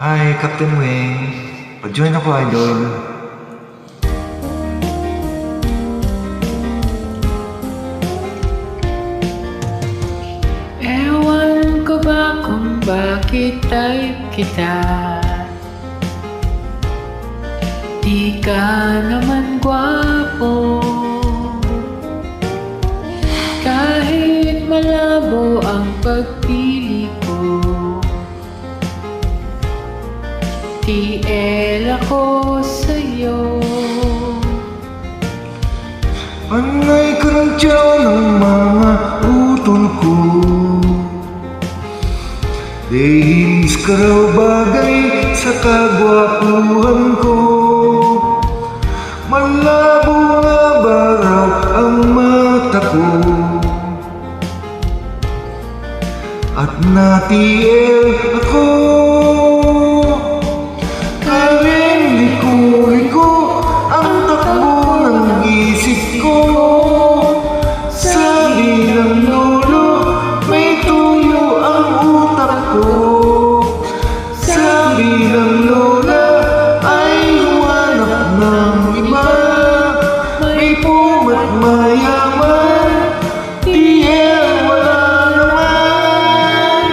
Hi, Captain Wing. Pag-join ako, idol. Ewan ko ba kung bakit type kita. Di ka naman gwapo, kahit malabo ang pagpili ko. TL ako sa'yo. Panay kang tiyaw ng mga utol ko. Dahil ka raw bagay sa kagwapuhan ko. Malabo nga ba raw ang mata ko? At na-TL ako. Karing liko-liko ang takbo ng isip ko. Sabi ng lolo, may tuyo ang utak ko. Sabi ng lola, ay humanap ng iba. May pumat mayaman, TL wala naman.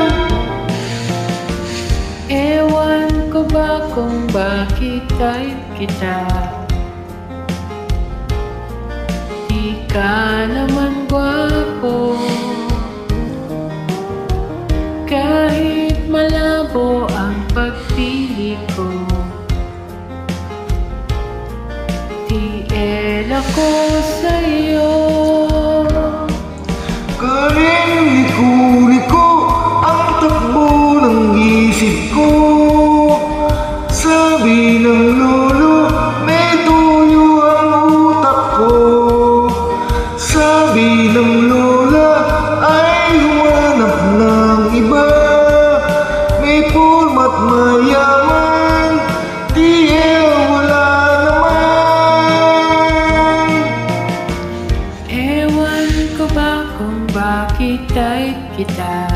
Ewan ko ba kung bakit type kita. Di ka naman gwapo, kahit malabo ang pagpili ko. TL ako sa'yo. Karing liko-liko ang takbo ng isip ko. Sabi ng lolo, may tuyo ang utak ko. Sabi ng lola, ay humanap ng iba. May format mayaman, TL wala naman. Ewan ko ba kung bakit type kita.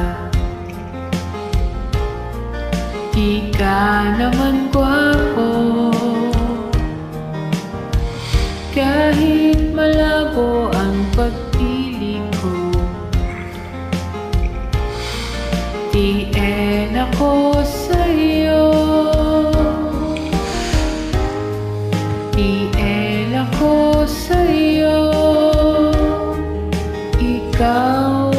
Di ka naman gwapo, kahit malabo ang pagpili ko. TL ako sa'yo. TL ako sa'yo. Ikaw